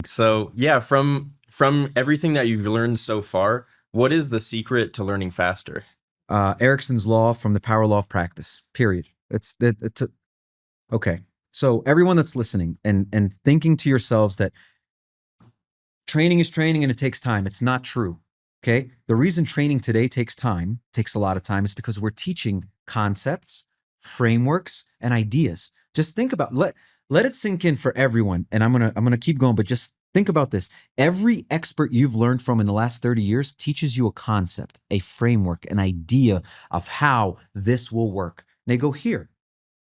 So yeah, from everything that you've learned so far, what is the secret to learning faster? Erickson's law from the power law of practice. Period. Okay. So everyone that's listening and thinking to yourselves that training is training and it takes time, it's not true. Okay. The reason training today takes a lot of time, is because we're teaching concepts, frameworks, and ideas. Just think about let it sink in for everyone. And I'm gonna keep going, but just think about this. Every expert you've learned from in the last 30 years teaches you a concept, a framework, an idea of how this will work. And they go, here,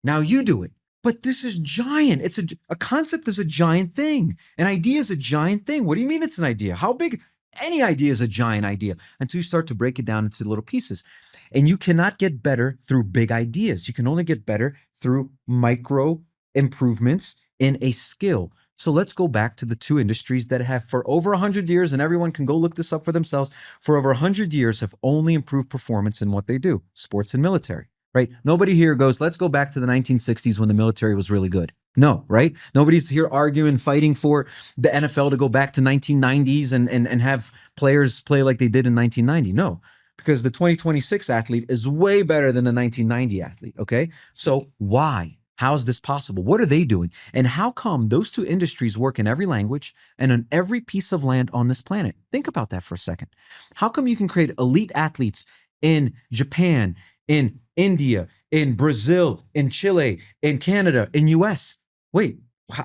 now you do it. But this is giant. It's a concept is a giant thing. An idea is a giant thing. What do you mean it's an idea? How big? Any idea is a giant idea until you start to break it down into little pieces. And you cannot get better through big ideas. You can only get better through micro improvements in a skill. So let's go back to the two industries that have for over 100 years, and everyone can go look this up for themselves, for over 100 years have only improved performance in what they do, sports and military. Right? Nobody here goes, let's go back to the 1960s when the military was really good. No, right? Nobody's here arguing, fighting for the NFL to go back to 1990s and have players play like they did in 1990. No, because the 2026 athlete is way better than the 1990 athlete. Okay. So why? How is this possible? What are they doing? And how come those two industries work in every language and on every piece of land on this planet? Think about that for a second. How come you can create elite athletes in Japan, in India, in Brazil, in Chile, in Canada, in US? Wait,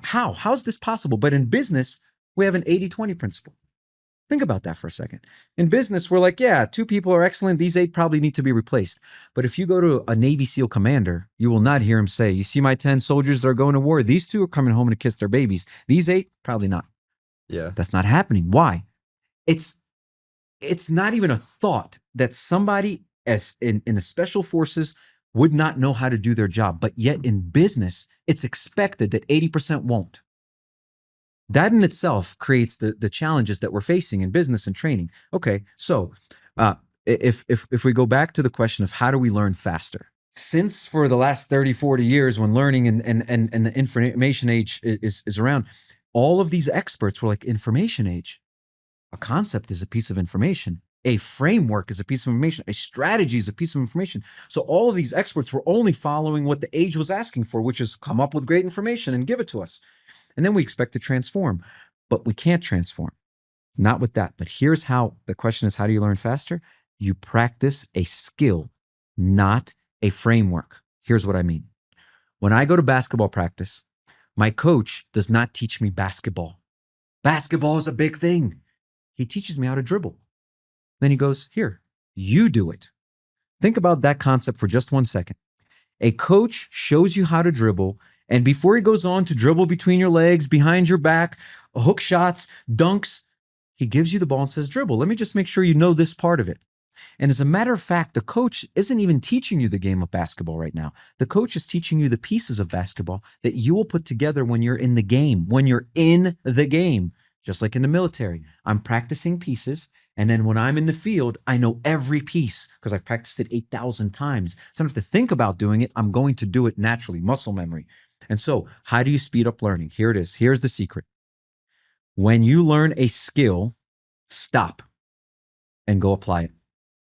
how? How's this possible? But in business, we have an 80-20 principle. Think about that for a second. In business, we're like, yeah, two people are excellent. These eight probably need to be replaced. But if you go to a Navy SEAL commander, you will not hear him say, you see my 10 soldiers that are going to war? These two are coming home to kiss their babies. These eight, probably not. Yeah. That's not happening. Why? It's not even a thought that somebody as in the special forces would not know how to do their job. But yet in business, it's expected that 80% won't. That in itself creates the challenges that we're facing in business and training. Okay, so if we go back to the question of how do we learn faster? Since for the last 30, 40 years when learning and the information age is around, all of these experts were like, information age. A concept is a piece of information. A framework is a piece of information. A strategy is a piece of information. So all of these experts were only following what the age was asking for, which is come up with great information and give it to us. And then we expect to transform, but we can't transform. Not with that. But here's how the question is, how do you learn faster? You practice a skill, not a framework. Here's what I mean. When I go to basketball practice, my coach does not teach me basketball. Basketball is a big thing. He teaches me how to dribble. Then he goes, here, you do it. Think about that concept for just 1 second. A coach shows you how to dribble, and before he goes on to dribble between your legs, behind your back, hook shots, dunks, he gives you the ball and says, dribble. Let me just make sure you know this part of it. And as a matter of fact, the coach isn't even teaching you the game of basketball right now. The coach is teaching you the pieces of basketball that you will put together when you're in the game, just like in the military. I'm practicing pieces. And then when I'm in the field, I know every piece because I've practiced it 8,000 times. So I don't have to think about doing it. I'm going to do it naturally, muscle memory. And so how do you speed up learning? Here it is. Here's the secret. When you learn a skill, stop and go apply it.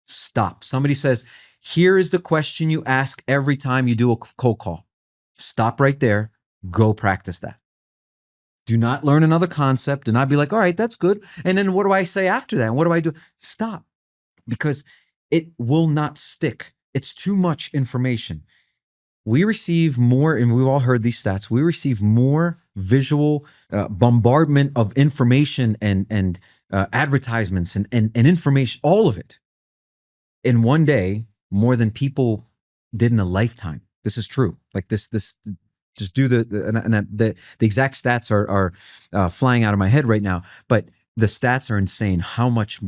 Stop. Somebody says, here is the question you ask every time you do a cold call. Stop right there. Go practice that. Do not learn another concept. Do not be like, all right, that's good. And then what do I say after that? And what do I do? Stop. Because it will not stick. It's too much information. We receive more, and we've all heard these stats, we receive more visual bombardment of information and advertisements and information, all of it, in one day, more than people did in a lifetime. This is true. Like this just do the exact stats are flying out of my head right now, but the stats are insane. How much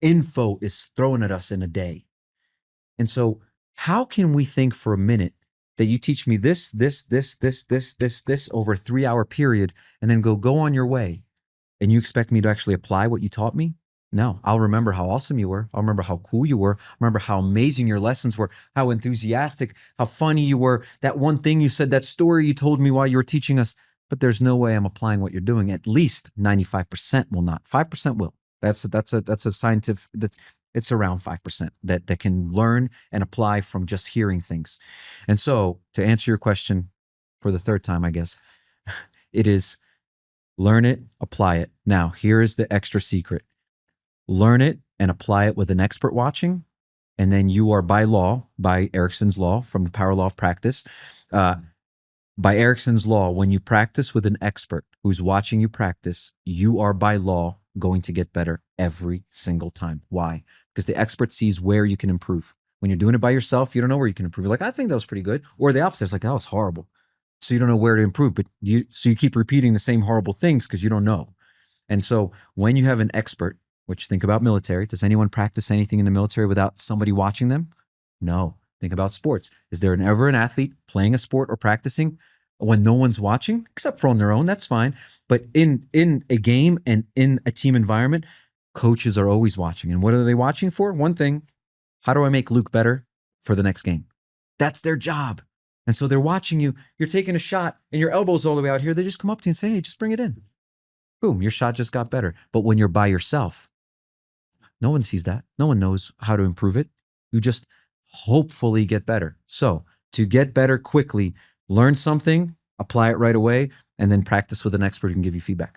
info is thrown at us in a day. And so how can we think for a minute that you teach me this over a 3-hour period and then go on your way and you expect me to actually apply what you taught me? No, I'll remember how awesome you were. I'll remember how cool you were. I'll remember how amazing your lessons were, how enthusiastic, how funny you were. That one thing you said, that story you told me while you were teaching us. but there's no way I'm applying what you're doing. At least 95% will not. 5% will. That's a scientific, it's around 5% that can learn and apply from just hearing things. And so to answer your question for the third time, I guess, it is learn it, apply it. Now, here is the extra secret. Learn it and apply it with an expert watching. And then you are by law, by Erickson's law from the power law of practice, by Erickson's law, when you practice with an expert who's watching you practice, you are by law going to get better every single time. Why? Because the expert sees where you can improve. When you're doing it by yourself, you don't know where you can improve. You're like, I think that was pretty good. Or the opposite, it's like, that was horrible. So you don't know where to improve, but you keep repeating the same horrible things because you don't know. And so when you have an expert, which think about military, does anyone practice anything in the military without somebody watching them? No. Think about sports. Is there ever an athlete playing a sport or practicing when no one's watching, except for on their own? That's fine. But in a game and in a team environment, coaches are always watching. And what are they watching for? One thing, how do I make Luke better for the next game? That's their job. And so they're watching you. You're taking a shot and your elbow's all the way out here. They just come up to you and say, hey, just bring it in. Boom, your shot just got better. But when you're by yourself, no one sees that. No one knows how to improve it. You just hopefully get better. So to get better quickly, learn something, apply it right away, and then practice with an expert who can give you feedback.